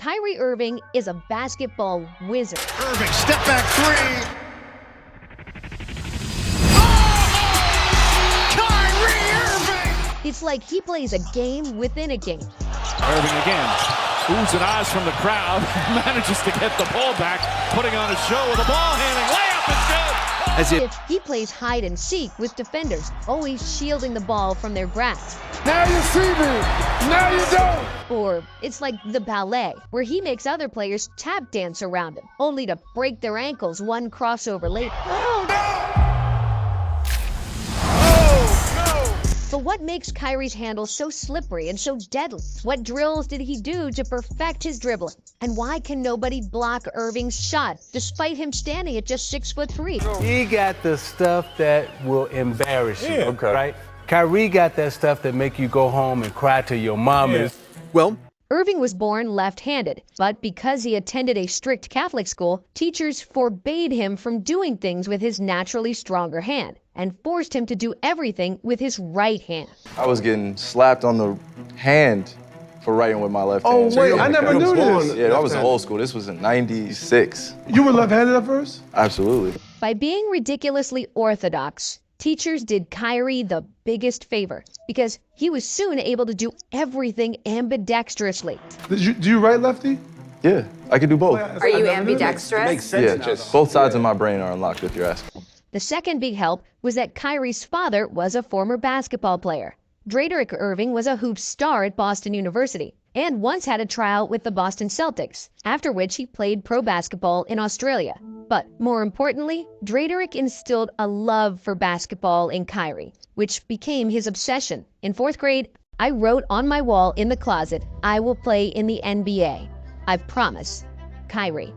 Kyrie Irving is a basketball wizard. Irving, step back three. Kyrie Irving! It's like he plays a game within a game. Irving again. Oohs and ahs from the crowd. Manages to get the ball back. Putting on a show with a ball handling. Layup is good. As if he plays hide and seek with defenders, always shielding the ball from their grasp. Now you see me. Now you don't. Or it's like the ballet, where he makes other players tap dance around him, only to break their ankles one crossover later. Oh, no. But what makes Kyrie's handle so slippery and so deadly? What drills did he do to perfect his dribbling? And why can nobody block Irving's shot, despite him standing at just 6'3"? He got the stuff that will embarrass you, Okay. right? Kyrie got that stuff that make you go home and cry to your mama. Well, Irving was born left-handed, but because he attended a strict Catholic school, teachers forbade him from doing things with his naturally stronger hand and forced him to do everything with his right hand. I was getting slapped on the hand for writing with my left oh hand. wait, I never knew this. Yeah, that was old school. This was in '96. You were left-handed at first? Absolutely. By being ridiculously orthodox, teachers did Kyrie the biggest favor because he was soon able to do everything ambidextrously. Do you write lefty? Yeah, I could do both. Are you ambidextrous? Yeah, both sides of my brain are unlocked if you're asking. The second big help was that Kyrie's father was a former basketball player. Drayerick Irving was a hoop star at Boston University and once had a tryout with the Boston Celtics, after which he played pro basketball in Australia. But more importantly, Drayerick instilled a love for basketball in Kyrie, which became his obsession. In 4th grade, I wrote on my wall in the closet, "I will play in the NBA. I promise. Kyrie."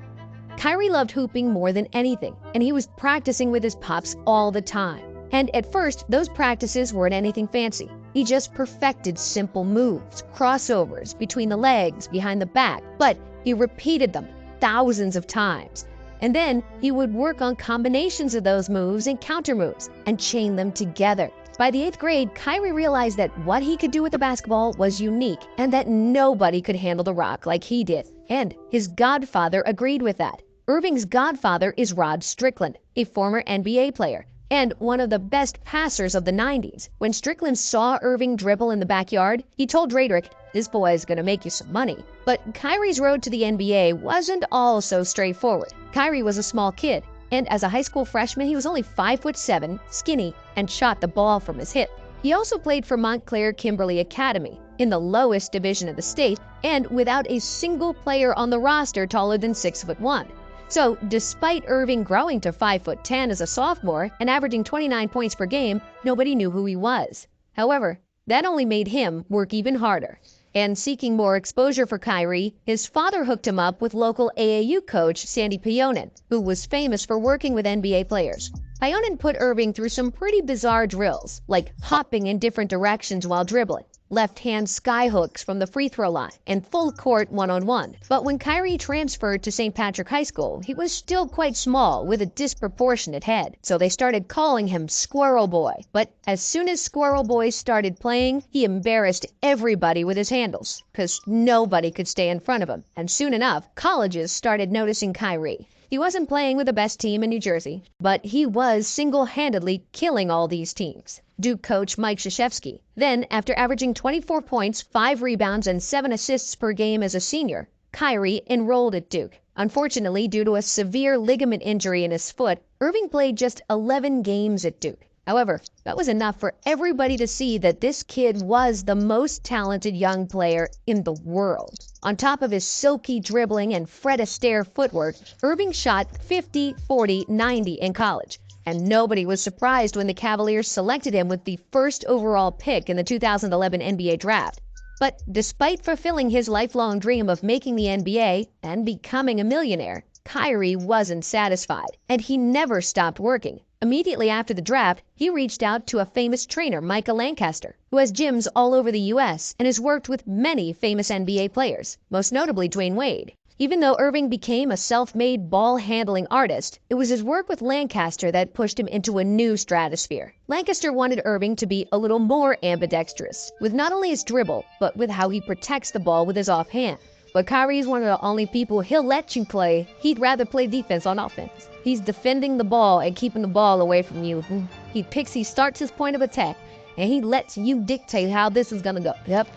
Kyrie loved hooping more than anything, and he was practicing with his pops all the time. And at first, those practices weren't anything fancy. He just perfected simple moves, crossovers, between the legs, behind the back, but he repeated them thousands of times. And then he would work on combinations of those moves and counter moves and chain them together. By the 8th grade, Kyrie realized that what he could do with the basketball was unique and that nobody could handle the rock like he did. And his godfather agreed with that. Irving's godfather is Rod Strickland, a former NBA player and one of the best passers of the 90s. When Strickland saw Irving dribble in the backyard, he told Drayerick, "This boy is going to make you some money." But Kyrie's road to the NBA wasn't all so straightforward. Kyrie was a small kid, and as a high school freshman, he was only 5'7", skinny, and shot the ball from his hip. He also played for Montclair Kimberly Academy, in the lowest division of the state, and without a single player on the roster taller than 6'1". So, despite Irving growing to 5'10" as a sophomore and averaging 29 points per game, nobody knew who he was. However, that only made him work even harder. And seeking more exposure for Kyrie, his father hooked him up with local AAU coach Sandy Pionen, who was famous for working with NBA players. Pionen put Irving through some pretty bizarre drills, like hopping in different directions while dribbling, left-hand skyhooks from the free throw line, and full-court one-on-one. But when Kyrie transferred to St. Patrick High School, he was still quite small with a disproportionate head, so they started calling him Squirrel Boy. But as soon as Squirrel Boy started playing, he embarrassed everybody with his handles, because nobody could stay in front of him. And soon enough, colleges started noticing Kyrie. He wasn't playing with the best team in New Jersey, but he was single-handedly killing all these teams. Duke coach Mike Krzyzewski. Then, after averaging 24 points, 5 rebounds, and 7 assists per game as a senior, Kyrie enrolled at Duke. Unfortunately, due to a severe ligament injury in his foot, Irving played just 11 games at Duke. However, that was enough for everybody to see that this kid was the most talented young player in the world. On top of his silky dribbling and Fred Astaire footwork, Irving shot 50, 40, 90 in college. And nobody was surprised when the Cavaliers selected him with the first overall pick in the 2011 NBA draft. But despite fulfilling his lifelong dream of making the NBA and becoming a millionaire, Kyrie wasn't satisfied, and he never stopped working. Immediately after the draft, he reached out to a famous trainer, Micah Lancaster, who has gyms all over the U.S. and has worked with many famous NBA players, most notably Dwayne Wade. Even though Irving became a self-made ball-handling artist, it was his work with Lancaster that pushed him into a new stratosphere. Lancaster wanted Irving to be a little more ambidextrous, with not only his dribble, but with how he protects the ball with his offhand. But Kyrie is one of the only people he'll let you play. He'd rather play defense on offense. He's defending the ball and keeping the ball away from you. He starts his point of attack, and he lets you dictate how this is gonna go. Yep.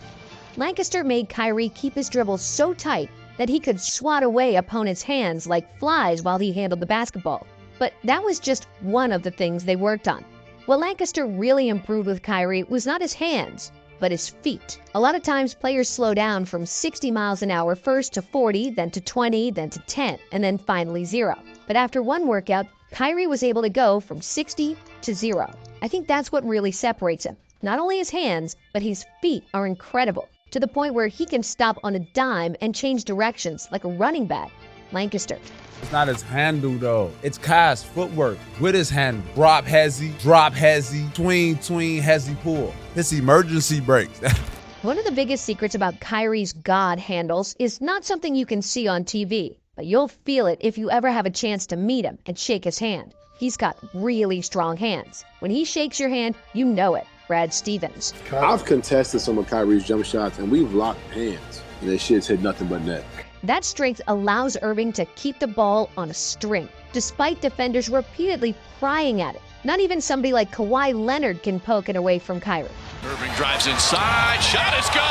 Lancaster made Kyrie keep his dribble so tight that he could swat away opponents' hands like flies while he handled the basketball. But that was just one of the things they worked on. What Lancaster really improved with Kyrie was not his hands, but his feet. A lot of times players slow down from 60 miles an hour first to 40, then to 20, then to 10, and then finally 0. But after one workout, Kyrie was able to go from 60 to 0. I think that's what really separates him. Not only his hands, but his feet are incredible, to the point where he can stop on a dime and change directions like a running back. Lancaster. It's not his handle, though. It's Kai's footwork with his handle. Drop hezzy, tween hezzy pull. It's emergency brakes. One of the biggest secrets about Kyrie's God handles is not something you can see on TV, but you'll feel it if you ever have a chance to meet him and shake his hand. He's got really strong hands. When he shakes your hand, you know it. Brad Stevens. I've contested some of Kyrie's jump shots, and we've locked hands, and their shit's hit nothing but net. That strength allows Irving to keep the ball on a string, despite defenders repeatedly prying at it. Not even somebody like Kawhi Leonard can poke it away from Kyrie. Irving drives inside, shot is good.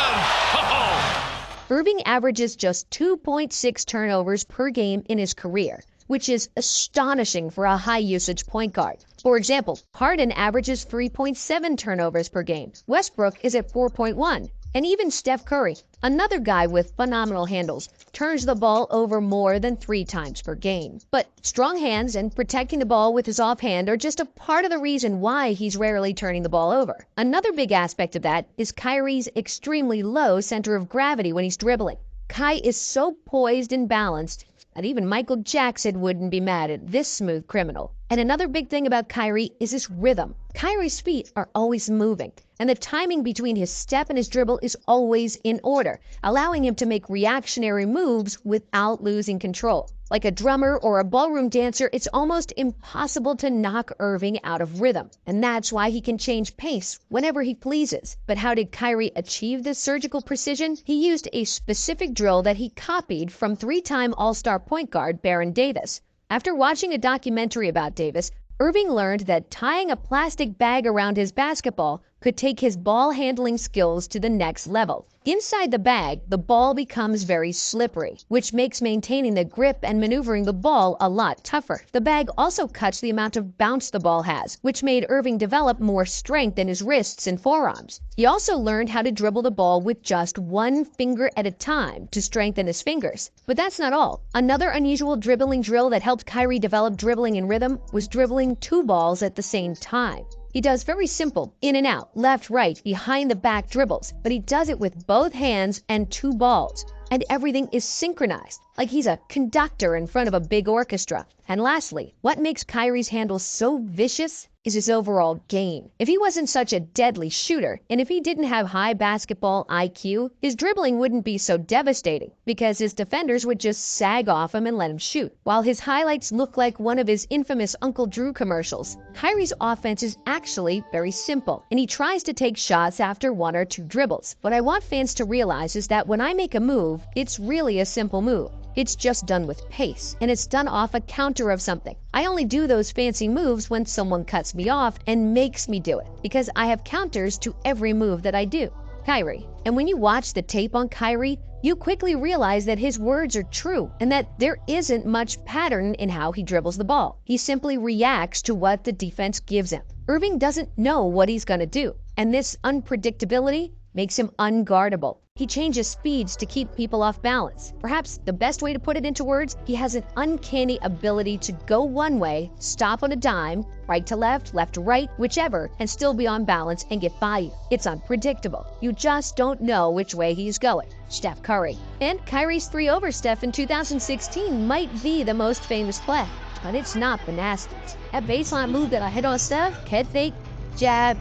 Oh! Irving averages just 2.6 turnovers per game in his career, which is astonishing for a high-usage point guard. For example, Harden averages 3.7 turnovers per game. Westbrook is at 4.1. And even Steph Curry, another guy with phenomenal handles, turns the ball over more than 3 times per game. But strong hands and protecting the ball with his offhand are just a part of the reason why he's rarely turning the ball over. Another big aspect of that is Kyrie's extremely low center of gravity when he's dribbling. Kai is so poised and balanced that even Michael Jackson wouldn't be mad at this smooth criminal. And another big thing about Kyrie is his rhythm. Kyrie's feet are always moving, and the timing between his step and his dribble is always in order, allowing him to make reactionary moves without losing control. Like a drummer or a ballroom dancer, it's almost impossible to knock Irving out of rhythm, and that's why he can change pace whenever he pleases. But how did Kyrie achieve this surgical precision? He used a specific drill that he copied from 3-time All-Star point guard Baron Davis. After watching a documentary about Davis, Irving learned that tying a plastic bag around his basketball could take his ball handling skills to the next level. Inside the bag, the ball becomes very slippery, which makes maintaining the grip and maneuvering the ball a lot tougher. The bag also cuts the amount of bounce the ball has, which made Irving develop more strength in his wrists and forearms. He also learned how to dribble the ball with just 1 finger at a time to strengthen his fingers. But that's not all. Another unusual dribbling drill that helped Kyrie develop dribbling in rhythm was dribbling 2 balls at the same time. He does very simple, in and out, left, right, behind the back dribbles, but he does it with both hands and 2 balls. And everything is synchronized, like he's a conductor in front of a big orchestra. And lastly, what makes Kyrie's handle so vicious is his overall game. If he wasn't such a deadly shooter, and if he didn't have high basketball IQ, his dribbling wouldn't be so devastating, because his defenders would just sag off him and let him shoot. While his highlights look like one of his infamous Uncle Drew commercials, Kyrie's offense is actually very simple, and he tries to take shots after 1 or 2 dribbles. What I want fans to realize is that when I make a move, it's really a simple move. It's just done with pace, and it's done off a counter of something. I only do those fancy moves when someone cuts me off and makes me do it, because I have counters to every move that I do. Kyrie. And when you watch the tape on Kyrie, you quickly realize that his words are true and that there isn't much pattern in how he dribbles the ball. He simply reacts to what the defense gives him. Irving doesn't know what he's going to do, and this unpredictability makes him unguardable. He changes speeds to keep people off balance. Perhaps the best way to put it into words, he has an uncanny ability to go one way, stop on a dime, right to left to right, whichever, and still be on balance and get by you. It's unpredictable. You just don't know which way he's going. Steph Curry. And Kyrie's 3 over Steph in 2016 might be the most famous play, but it's not the nastiest. That baseline move that I hit on Steph, head fake, jab,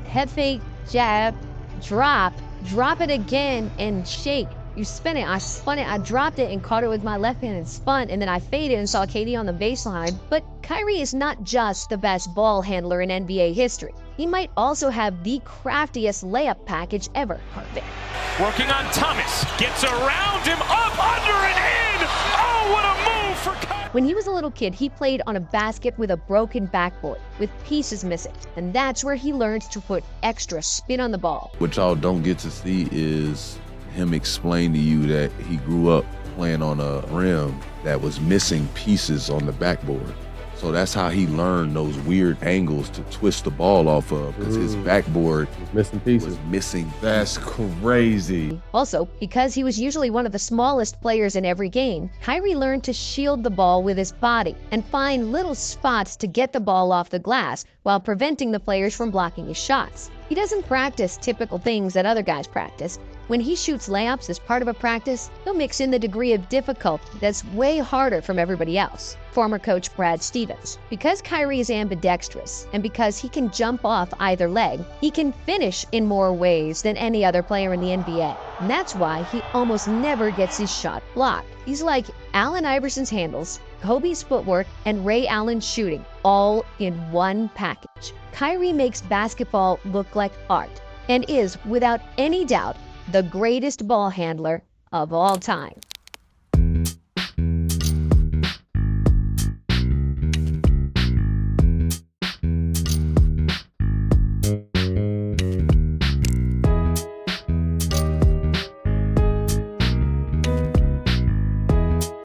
drop it again and shake. You spin it, I spun it, I dropped it and caught it with my left hand and spun, and then I faded and saw KD on the baseline. But Kyrie is not just the best ball handler in NBA history. He might also have the craftiest layup package ever. Working on Thomas, gets around him, up, under, and in! Oh, what a move for Kyrie! When he was a little kid, he played on a basket with a broken backboard, with pieces missing, and that's where he learned to put extra spin on the ball. What y'all don't get to see is him explain to you that he grew up playing on a rim that was missing pieces on the backboard. So that's how he learned those weird angles to twist the ball off of, because his backboard Missing pieces. was missing. That's crazy. Also, because he was usually one of the smallest players in every game, Kyrie learned to shield the ball with his body and find little spots to get the ball off the glass while preventing the players from blocking his shots. He doesn't practice typical things that other guys practice. When he shoots layups as part of a practice, he'll mix in the degree of difficulty that's way harder from everybody else. Former coach Brad Stevens. Because Kyrie is ambidextrous, and because he can jump off either leg, he can finish in more ways than any other player in the NBA. And that's why he almost never gets his shot blocked. He's like Allen Iverson's handles, Kobe's footwork, and Ray Allen's shooting, all in one package. Kyrie makes basketball look like art, and is, without any doubt, the greatest ball handler of all time.